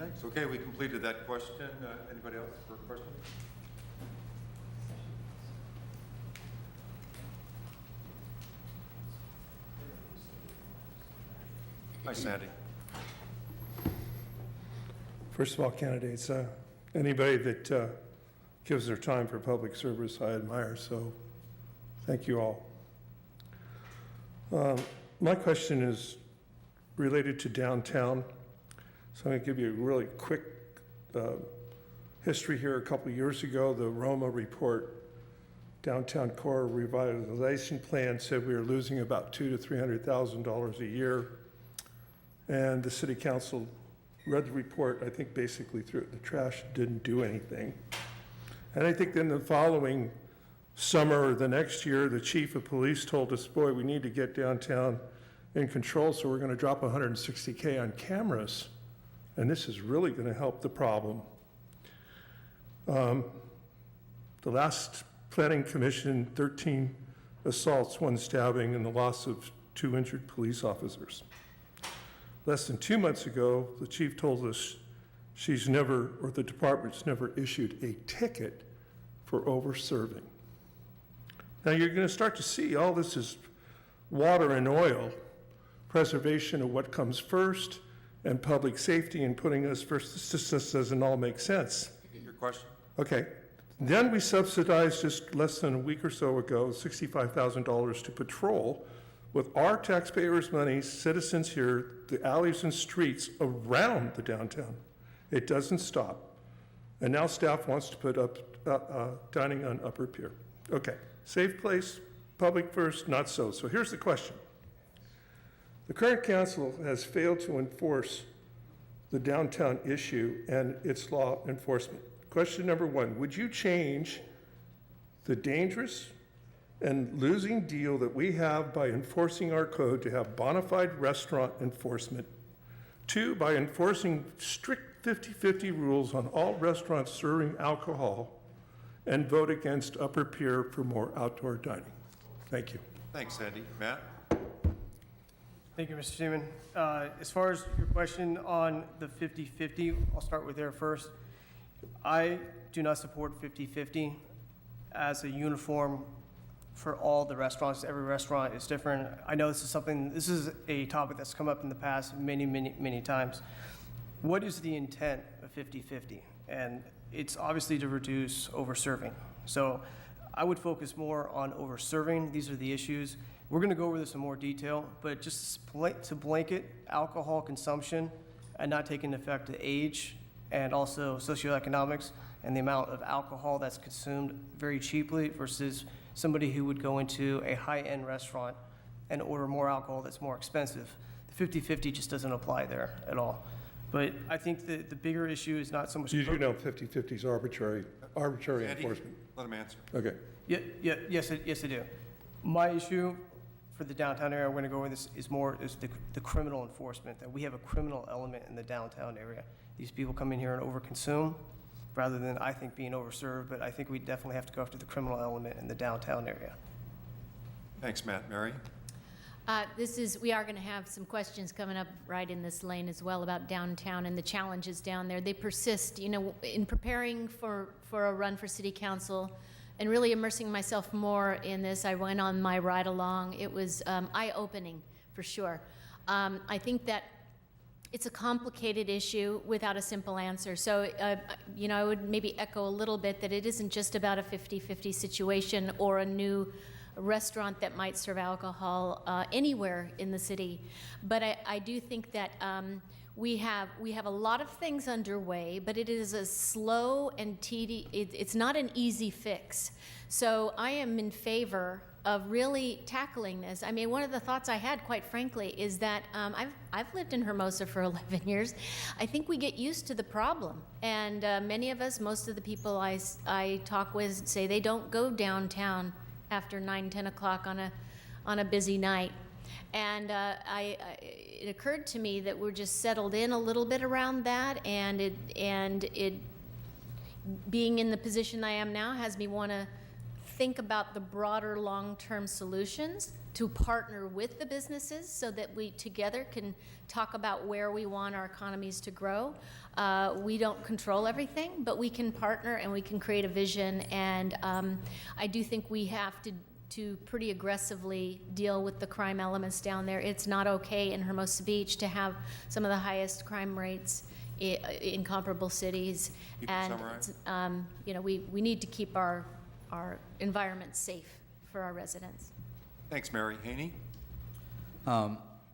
Thanks. Okay, we completed that question. Anybody else for a question? Hi, Sandy. First of all, candidates, anybody that gives their time for public service, I admire, so thank you all. My question is related to downtown, so I'm going to give you a really quick history here. A couple of years ago, the Roma report, Downtown Core Revitalization Plan, said we were losing about $200,000 to $300,000 a year, and the city council read the report, I think basically threw it in the trash, didn't do anything. And I think then the following summer or the next year, the chief of police told us, boy, we need to get downtown in control, so we're going to drop $160K on cameras, and this is really going to help the problem. The last planning commission, 13 assaults, 1 stabbing, and the loss of 2 injured police officers. Less than 2 months ago, the chief told us she's never, or the department's never issued a ticket for over-serving. Now you're going to start to see all this is water and oil, preservation of what comes first, and public safety and putting us first. This just doesn't all make sense. Your question? Okay. Then we subsidized just less than a week or so ago, $65,000 to patrol with our taxpayers' money, citizens here, the alleys and streets around the downtown. It doesn't stop. And now staff wants to put up dining on Upper Pier. Okay, safe place, public first, not so. So here's the question. The current council has failed to enforce the downtown issue and its law enforcement. Question number 1, would you change the dangerous and losing deal that we have by enforcing our code to have bona fide restaurant enforcement? 2, by enforcing strict 50-50 rules on all restaurants serving alcohol, and vote against Upper Pier for more outdoor dining. Thank you. Thanks, Sandy. Matt? Thank you, Mr. Chairman. As far as your question on the 50-50, I'll start with there first. I do not support 50-50 as a uniform for all the restaurants. Every restaurant is different. I know this is a topic that's come up in the past many times. What is the intent of 50-50? And it's obviously to reduce over-serving. So I would focus more on over-serving. These are the issues. We're going to go over this in more detail, but just to blanket alcohol consumption and not take into effect the age and also socioeconomics and the amount of alcohol that's consumed very cheaply versus somebody who would go into a high-end restaurant and order more alcohol that's more expensive. The 50-50 just doesn't apply there at all. But I think that the bigger issue is not so much... You do know 50-50 is arbitrary Sandy, enforcement. let him answer. Okay. Yes, I do. My issue for the downtown area, we're going to go over this, is the criminal enforcement, that we have a criminal element in the downtown area. These people come in here and overconsume rather than, I think, being overserved, but I think we definitely have to go after the criminal element in the downtown area. Thanks, Matt. Mary? We are going to have some questions coming up right in this lane as well about downtown and the challenges down there. They persist. You know, in preparing for a run for city council and really immersing myself more in this, I went on my ride along. It was eye-opening for sure. I think that it's a complicated issue without a simple answer. So, you know, I would maybe echo a little bit that it isn't just about a 50-50 situation or a new restaurant that might serve alcohol anywhere in the city. But I do think that we have a lot of things underway, but it is a slow and tedious, it's not an easy fix. So I am in favor of really tackling this. I mean, one of the thoughts I had, quite frankly, is that I've lived in Hermosa for 11 years. I think we get used to the problem. And many of us, most of the people I talk with say they don't go downtown after 9, 10 o'clock on a busy night. And it occurred to me that we're just settled in a little bit around that, and it being in the position I am now has me want to think about the broader long-term solutions, to partner with the businesses so that we together can talk about where we want our economies to grow. We don't control everything, but we can partner and we can create a vision. And I do think we have to pretty aggressively deal with the crime elements down there. It's not okay in Hermosa Beach to have some of the highest crime rates in comparable cities. You can summarize. You know, we need to keep our environment safe for our residents. Thanks, Mary. Haney?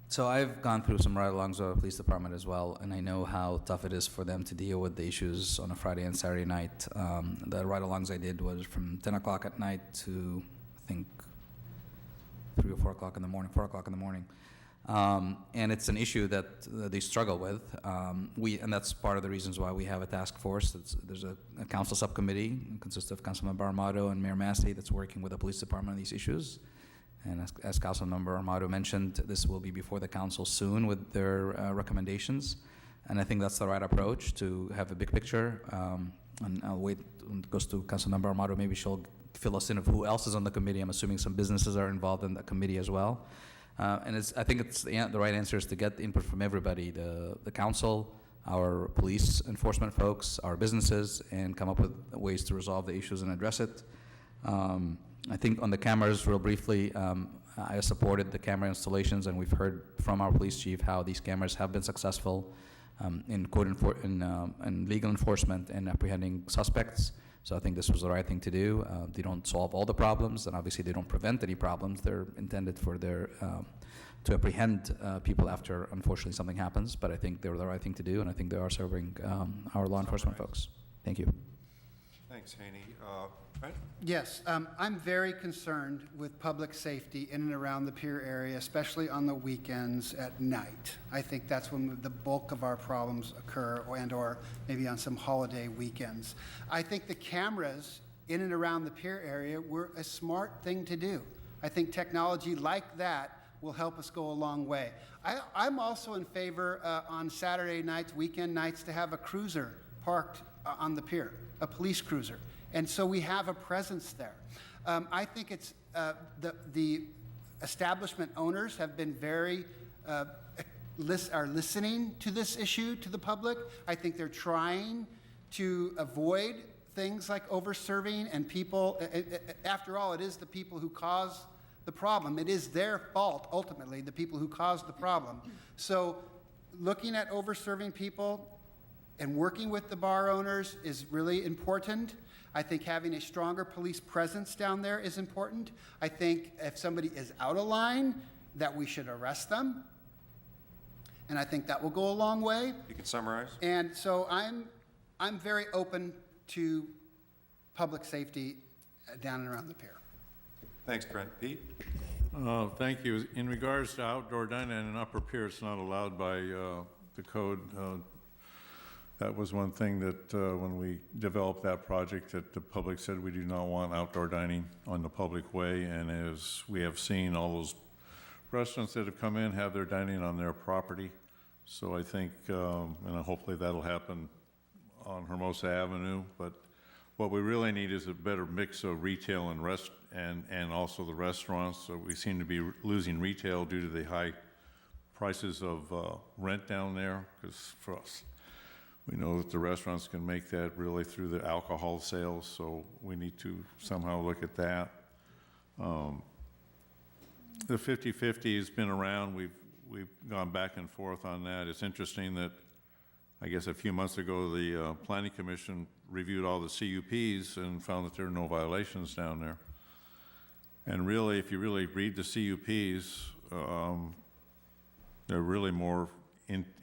So I've gone through some ride-alongs with the police department as well, and I know how tough it is for them to deal with the issues on a Friday and Saturday night. The ride-alongs I did was from 10 o'clock at night to, I think, 3 or 4 o'clock in the morning, 4 o'clock in the morning. And it's an issue that they struggle with. And that's part of the reasons why we have a task force. There's a council subcommittee, it consists of Councilmember Armato and Mayor Massey, that's working with the police department on these issues. And as Councilmember Armato mentioned, this will be before the council soon with their recommendations. And I think that's the right approach, to have a big picture. And I'll wait when it goes to Councilmember Armato. Maybe she'll fill us in of who else is on the committee. I'm assuming some businesses are involved in the committee as well. And I think it's the right answer is to get input from everybody, the council, our police enforcement folks, our businesses, and come up with ways to resolve the issues and address it. I think on the cameras, real briefly, I supported the camera installations, and we've heard from our police chief how these cameras have been successful in legal enforcement and apprehending suspects. So I think this was the right thing to do. They don't solve all the problems, and obviously they don't prevent any problems. They're intended for to apprehend people after, unfortunately, something happens. But I think they were the right thing to do, and I think they are serving our law enforcement folks. Thank you. Thanks, Haney. Trent? Yes, I'm very concerned with public safety in and around the pier area, especially on the weekends at night. I think that's when the bulk of our problems occur, or maybe on some holiday weekends. I think the cameras in and around the pier area were a smart thing to do. I think technology like that will help us go a long way. I'm also in favor on Saturday nights, weekend nights, to have a cruiser parked on the pier, a police cruiser. And so we have a presence there. I think it's the establishment owners have been very are listening to this issue to the public. I think they're trying to avoid things like over-serving and people. After all, it is the people who cause the problem. It is their fault, ultimately, the people who caused the problem. So looking at over-serving people and working with the bar owners is really important. I think having a stronger police presence down there is important. I think if somebody is out of line, that we should arrest them. And I think that will go a long way. You can summarize. And so I'm very open to public safety down and around the pier. Thanks, Trent. Pete? Thank you. In regards to outdoor dining and upper pier, it's not allowed by the code. That was one thing that when we developed that project, that the public said we do not want outdoor dining on the public way. And as we have seen, all those restaurants that have come in have their dining on their property. So I think, and hopefully that'll happen on Hermosa Avenue. But what we really need is a better mix of retail and also the restaurants. So we seem to be losing retail due to the high prices of rent down there, because for us, we know that the restaurants can make that really through the alcohol sales, so we need to somehow look at that. The 50/50 has been around. We've gone back and forth on that. It's interesting that I guess a few months ago the Planning Commission reviewed all the CUPs and found that there are no violations down there. And really, if you really read the CUPs, they're really more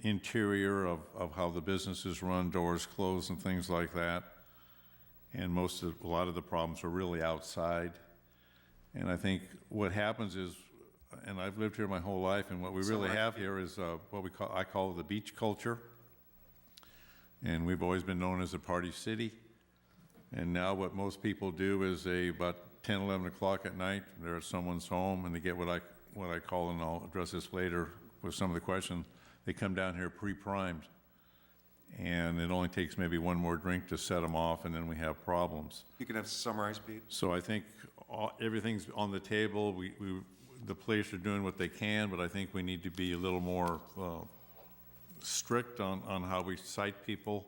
interior of how the businesses run, doors closed and things like that. And a lot of the problems are really outside. And I think what happens is, and I've lived here my whole life, and what we really have here is what I call the beach culture. And we've always been known as a party city. And now what most people do is about 10, 11 o'clock at night, they're at someone's home and they get what I call, and I'll address this later with some of the questions, they come down here pre-primed, and it only takes maybe one more drink to set them off, and then we have problems. You can have summarize, Pete. So I think everything's on the table. The police are doing what they can, but I think we need to be a little more strict on how we cite people.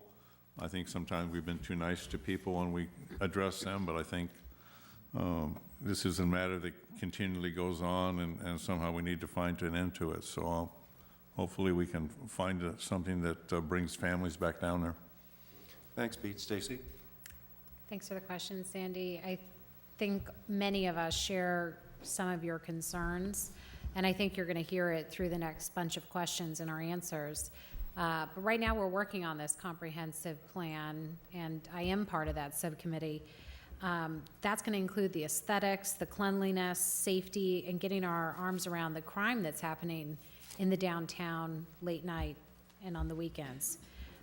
I think sometimes we've been too nice to people when we address them, but I think this is a matter that continually goes on, and somehow we need to find an end to it. So hopefully we can find something that brings families back down there. Thanks, Pete. Stacy? Thanks for the question, Sandy. I think many of us share some of your concerns, and I think you're going to hear it through the next bunch of questions and our answers. But right now, we're working on this comprehensive plan, and I am part of that subcommittee. That's going to include the aesthetics, the cleanliness, safety, and getting our arms around the crime that's happening in the downtown late night and on the weekends.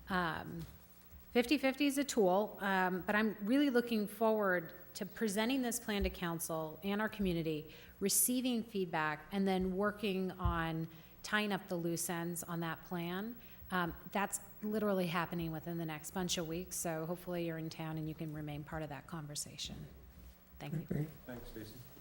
50/50 is a tool, but I'm really looking forward to presenting this plan to council and our community, receiving feedback, and then working on tying up the loose ends on that plan. That's literally happening within the next bunch of weeks, so hopefully you're in town and you can remain part of that conversation. Thank you. Thanks, Stacy.